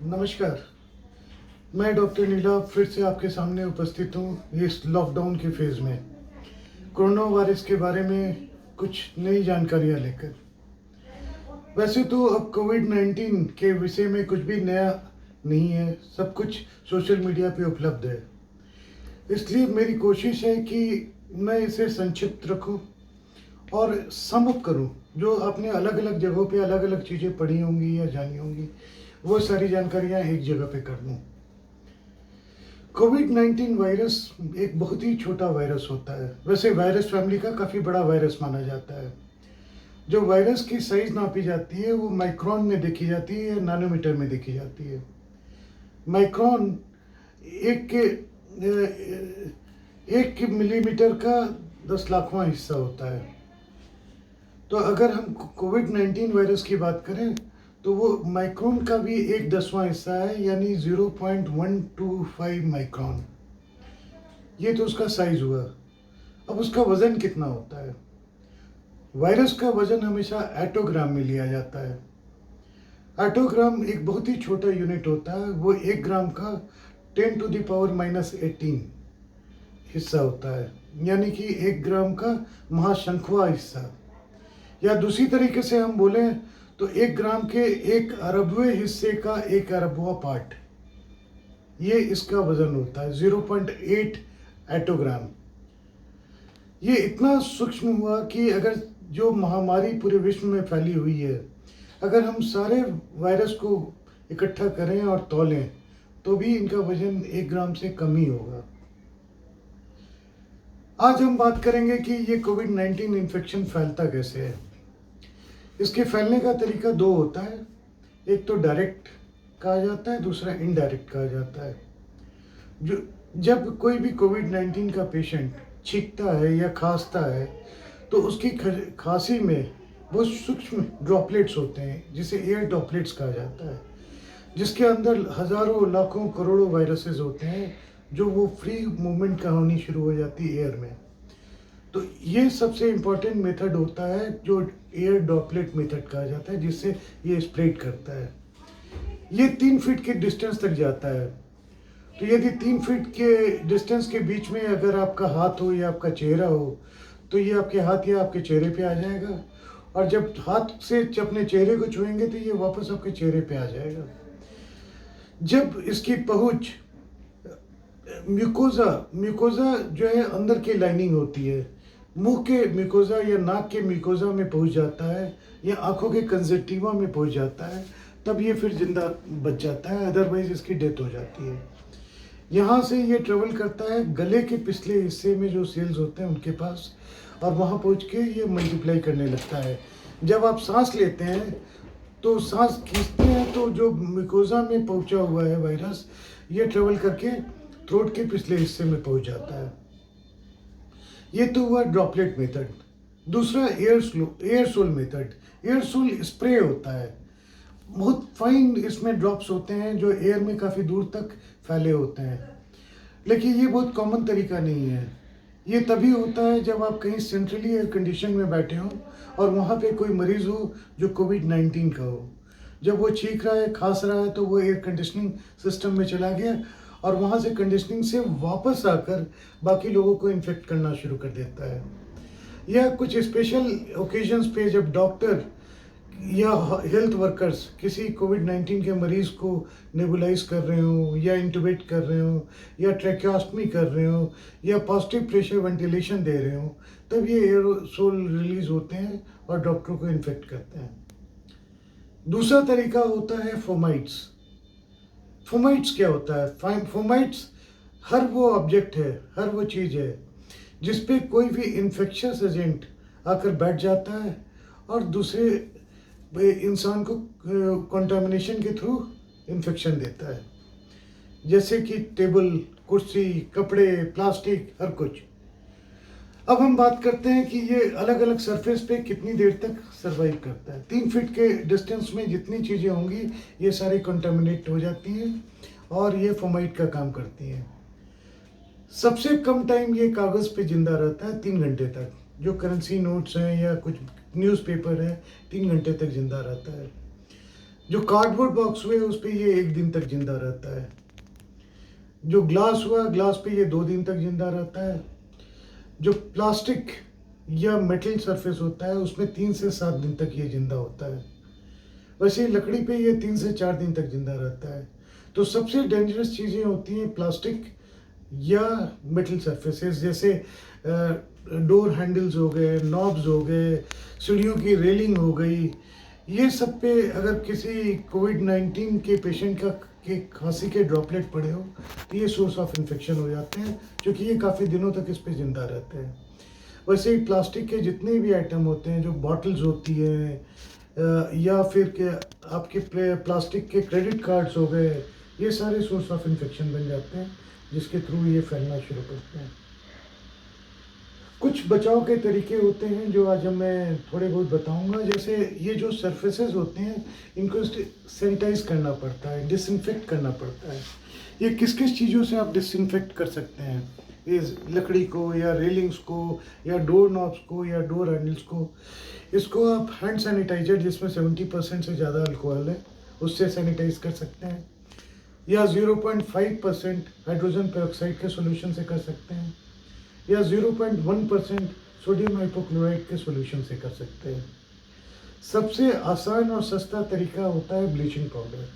नमस्कार। मैं डॉक्टर नीला फिर से आपके सामने उपस्थित हूँ इस लॉकडाउन के फेज़ में कोरोना वायरस के बारे में कुछ नई जानकारियाँ लेकर। वैसे तो अब कोविड-19 के विषय में कुछ भी नया नहीं है, सब कुछ सोशल मीडिया पे उपलब्ध है। इसलिए मेरी कोशिश है कि मैं इसे संक्षिप्त रखूँ और सम अप करूँ, जो आपने अलग-अलग जगहों पे अलग-अलग चीज़ें पढ़ी होंगी या जानी होंगी, वो सारी जानकारियाँ एक जगह पे कर दूँ। कोविड-19 वायरस एक बहुत ही छोटा वायरस होता है। वैसे वायरस फैमिली का काफ़ी बड़ा वायरस माना जाता है। जो वायरस की साइज़ नापी जाती है, वो माइक्रोन में देखी जाती है या नैनोमीटर में देखी जाती है। माइक्रोन एक के 1 मिलीमीटर का 10 लाखवां हिस्सा होता है। तो अगर हम कोविड-19 वायरस की बात करें, तो वो माइक्रोन का भी 1/10वां हिस्सा है, यानी 0.125 माइक्रोन। ये तो उसका साइज़ हुआ। अब उसका वज़न कितना होता है? वायरस का वज़न हमेशा एटोग्राम में लिया जाता है। एटोग्राम एक बहुत ही छोटा यूनिट होता है, वो 1 ग्राम का 10⁻18 हिस्सा होता है, यानी कि 1 ग्राम का महाशंखवां हिस्सा। या दूसरी तरीके से हम बोलें तो 1 ग्राम के 1 अरबवें हिस्से का 1 अरबवां पार्ट, ये इसका वज़न होता है, 0.8 एटोग्राम। ये इतना सूक्ष्म हुआ कि अगर जो महामारी पूरे विश्व में फैली हुई है, अगर हम सारे वायरस को इकट्ठा करें और तौलें, तो भी इनका वज़न 1 ग्राम से कम ही होगा। आज हम बात करेंगे कि ये कोविड-19 इन्फेक्शन फैलता कैसे है। इसके फैलने का तरीका 2 होता है। एक तो डायरेक्ट कहा जाता है, दूसरा इनडायरेक्ट कहा जाता है। जो जब कोई भी कोविड-19 का पेशेंट छींकता है या खाँसता है, तो उसकी खाँसी में वो सूक्ष्म ड्रॉपलेट्स होते हैं, जिसे एयर ड्रॉपलेट्स कहा जाता है, जिसके अंदर हज़ारों, लाखों, करोड़ों वायरसेस होते हैं, जो वो फ्री मूवमेंट का होनी शुरू हो जाती है एयर में। तो ये सबसे इम्पोर्टेंट मेथड होता है, जो एयर ड्रॉपलेट मेथड कहा जाता है, जिससे ये स्प्रेड करता है। ये 3 फीट के डिस्टेंस तक जाता है। तो यदि 3 फीट के डिस्टेंस के बीच में अगर आपका हाथ हो या आपका चेहरा हो, तो ये आपके हाथ या आपके चेहरे पे आ जाएगा, और जब हाथ से अपने चेहरे को छुएंगे तो ये वापस आपके चेहरे पे आ जाएगा। जब इसकी पहुँच म्यूकोज़ा जो है अंदर की लाइनिंग होती है, मुंह के म्यूकोज़ा या नाक के म्यूकोज़ा में पहुंच जाता है, या आँखों के कंजक्टिवा में पहुंच जाता है, तब ये फिर ज़िंदा बच जाता है, अदरवाइज़ इसकी डेथ हो जाती है। यहाँ से ये ट्रेवल करता है गले के पिछले हिस्से में जो सेल्स होते हैं उनके पास, और वहाँ पहुँच के ये मल्टीप्लाई करने लगता है। जब आप सांस लेते हैं, तो सांस खींचते हैं, तो जो म्यूकोज़ा में पहुँचा हुआ है वायरस, ये ट्रेवल करके थ्रोट के पिछले हिस्से में पहुँच जाता है। ये तो हुआ ड्रॉपलेट मेथड। दूसरा एयरसोल मेथड। एयरसोल स्प्रे होता है, बहुत फाइन इसमें ड्रॉप्स होते हैं जो एयर में काफ़ी दूर तक फैले होते हैं। लेकिन ये बहुत कॉमन तरीका नहीं है। ये तभी होता है जब आप कहीं सेंट्रली एयर कंडीशन में बैठे हों और वहाँ पे कोई मरीज़ हो जो कोविड-19 का हो। जब वो छींक रहा है, खांस रहा है, तो वो एयर कंडीशनिंग सिस्टम में चला गया, और वहाँ से कंडीशनिंग से वापस आकर बाकी लोगों को इन्फेक्ट करना शुरू कर देता है। या कुछ स्पेशल ओकेजन्स पे जब डॉक्टर या हेल्थ वर्कर्स किसी कोविड-19 के मरीज़ को नेबुलाइज कर रहे हो, या इंटुबेट कर रहे हो, या ट्रैकियोस्टमी कर रहे हो, या पॉजिटिव प्रेशर वेंटिलेशन दे रहे हो, तब ये एयरोसोल रिलीज होते हैं और डॉक्टरों को इन्फेक्ट करते हैं। दूसरा तरीका होता है फोमाइट्स। फोमाइट्स क्या होता है? फोमाइट्स हर वो ऑब्जेक्ट है, हर वो चीज़ है जिस पे कोई भी इन्फेक्शियस एजेंट आकर बैठ जाता है और दूसरे इंसान को कंटामिनेशन के थ्रू इन्फेक्शन देता है। जैसे कि टेबल, कुर्सी, कपड़े, प्लास्टिक, हर कुछ। अब हम बात करते हैं कि ये अलग अलग सरफेस पे कितनी देर तक सर्वाइव करता है। 3 फीट के डिस्टेंस में जितनी चीज़ें होंगी, ये सारी कंटामिनेट हो जाती हैं और ये फोमाइट का काम करती हैं। सबसे कम टाइम ये कागज़ पे ज़िंदा रहता है, 3 घंटे तक। जो करेंसी नोट्स हैं या कुछ न्यूज़पेपर है, 3 घंटे तक ज़िंदा रहता है। जो कार्डबोर्ड बॉक्स हुए उस पे ये 1 दिन तक जिंदा रहता है। जो ग्लास हुआ ग्लास पे ये 2 दिन तक जिंदा रहता है। जो प्लास्टिक या मेटल सरफेस होता है उसमें 3 से 7 दिन तक ये जिंदा होता है। वैसे ही लकड़ी पे ये 3 से 4 दिन तक जिंदा रहता है। तो सबसे डेंजरस चीज़ें होती हैं प्लास्टिक या मेटल सरफेसेस, जैसे डोर हैंडल्स हो गए, नॉब्स हो गए, सीढ़ियों की रेलिंग हो गई। ये सब पे अगर किसी कोविड-19 के पेशेंट का के खांसी के ड्रॉपलेट पड़े हो तो ये सोर्स ऑफ इन्फेक्शन हो जाते हैं, क्योंकि ये काफ़ी दिनों तक इस पे ज़िंदा रहते हैं। वैसे ही प्लास्टिक के जितने भी आइटम होते हैं, जो बॉटल्स होती हैं या फिर के आपके प्लास्टिक के क्रेडिट कार्ड्स हो गए, ये सारे सोर्स ऑफ इन्फेक्शन बन जाते हैं, जिसके थ्रू ये फैलना शुरू करते हैं। कुछ बचाव के तरीके होते हैं जो आज मैं थोड़े बहुत बताऊंगा। जैसे ये जो सरफेसेस होते हैं इनको सैनिटाइज करना पड़ता है, डिसइंफेक्ट करना पड़ता है। ये किस किस चीज़ों से आप डिसइंफेक्ट कर सकते हैं? इस लकड़ी को या रेलिंग्स को या डोर नॉब्स को या डोर हैंडल्स को, इसको आप हैंड सैनिटाइजर जिसमें 70% से ज़्यादा अल्कोहल है उससे सैनिटाइज कर सकते हैं, या 0.5% हाइड्रोजन पेरोक्साइड के सोल्यूशन से कर सकते हैं, या 0.1% सोडियम हाइपोक्लोराइड के सोल्यूशन से कर सकते हैं। सबसे आसान और सस्ता तरीका होता है ब्लीचिंग पाउडर।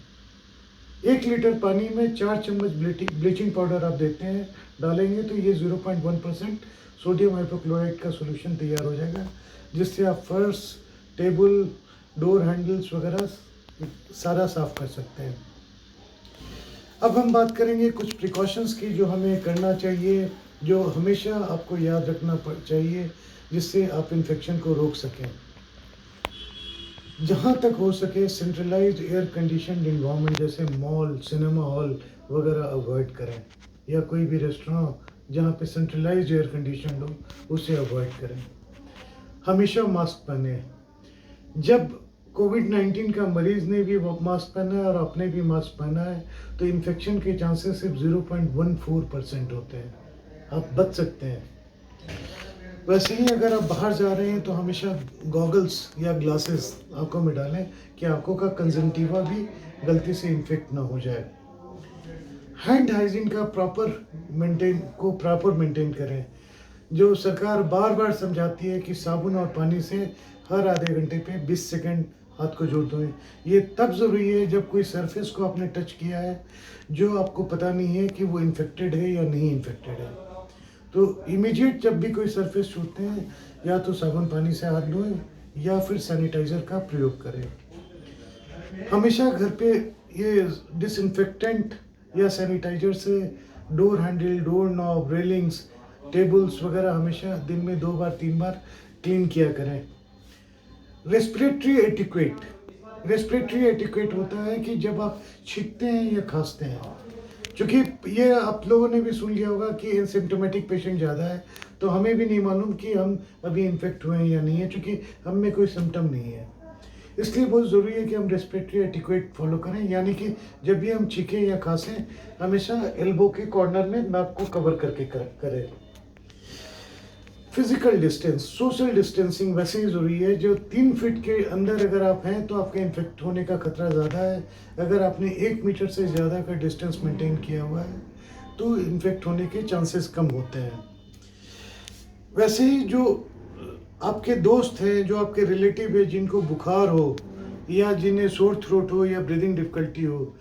1 लीटर पानी में 4 चम्मच ब्लीचिंग पाउडर आप देते हैं, डालेंगे तो ये 0.1% सोडियम हाइपोक्लोराइड का सोल्यूशन तैयार हो जाएगा, जिससे आप फर्श, टेबल, डोर हैंडल्स वगैरह सारा साफ कर सकते हैं। अब हम बात करेंगे कुछ प्रिकॉशंस की जो हमें करना चाहिए, जो हमेशा आपको याद रखना चाहिए, जिससे आप इन्फेक्शन को रोक सकें। जहाँ तक हो सके सेंट्रलाइज्ड एयर कंडीशनड इन्वायरमेंट जैसे मॉल, सिनेमा हॉल वगैरह अवॉइड करें, या कोई भी रेस्टोरेंट जहाँ पे सेंट्रलाइज्ड एयर कंडीशन हो उसे अवॉइड करें। हमेशा मास्क पहने। जब कोविड-19 का मरीज ने भी मास्क पहना है और आपने भी मास्क पहना है तो इन्फेक्शन के चांसेस सिर्फ 0.14% होते हैं, आप बच सकते हैं। वैसे ही अगर आप बाहर जा रहे हैं तो हमेशा गॉगल्स या ग्लासेस आंखों में डालें कि आंखों का कंजंक्टिवा भी गलती से इन्फेक्ट ना हो जाए। हैंड हाइजीन का प्रॉपर मेंटेन करें। जो सरकार बार बार समझाती है कि साबुन और पानी से हर आधे घंटे पे 20 सेकंड हाथ को जोड़ धोएं, ये तब ज़रूरी है जब कोई सरफेस को आपने टच किया है जो आपको पता नहीं है कि वो इन्फेक्टेड है या नहीं इन्फेक्टेड है। तो इमीडिएट जब भी कोई सरफेस छूते हैं या तो साबुन पानी से हाथ धोएं या फिर सैनिटाइज़र का प्रयोग करें। हमेशा घर पे ये डिसइंफेक्टेंट या सैनिटाइजर से door handle, door knob, railings, tables वगैरह हमेशा दिन में 2 बार 3 बार क्लीन किया करें। रेस्पिरेटरी एटिक्वेट होता है कि जब आप छींकते हैं या खांसते हैं, क्योंकि ये आप लोगों ने भी सुन लिया होगा कि एसिम्प्टोमेटिक पेशेंट ज़्यादा है, तो हमें भी नहीं मालूम कि हम अभी इन्फेक्ट हुए हैं या नहीं है, क्योंकि हम में कोई सिम्टम नहीं है। इसलिए बहुत ज़रूरी है कि हम रेस्पिरेटरी एटिक्वेट फॉलो करें, यानी कि जब भी हम छींकें या खांसें हमेशा एल्बो के कॉर्नर में नाक को कवर करके करें। फिजिकल डिस्टेंस, सोशल डिस्टेंसिंग वैसे ही ज़रूरी है। जो 3 फीट के अंदर अगर आप हैं तो आपके इन्फेक्ट होने का खतरा ज़्यादा है। अगर आपने 1 मीटर से ज़्यादा का डिस्टेंस मेंटेन किया हुआ है तो इन्फेक्ट होने के चांसेस कम होते हैं। वैसे ही जो आपके दोस्त हैं, जो आपके रिलेटिव है, जिनको बुखार हो या जिन्हें सोर थ्रोट हो या ब्रीदिंग डिफ़िकल्टी हो,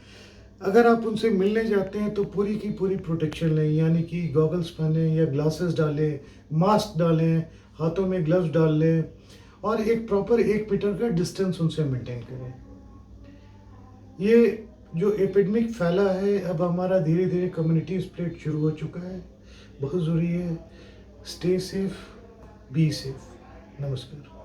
अगर आप उनसे मिलने जाते हैं तो पूरी की पूरी प्रोटेक्शन लें, यानी कि गॉगल्स पहनें या ग्लासेस डालें, मास्क डालें, हाथों में ग्लव्स डाल लें और एक प्रॉपर 1 मीटर का डिस्टेंस उनसे मेंटेन करें। ये जो एपिडेमिक फैला है, अब हमारा धीरे धीरे कम्युनिटी स्प्रेड शुरू हो चुका है। बहुत ज़रूरी है, स्टे सेफ, बी सेफ। नमस्कार।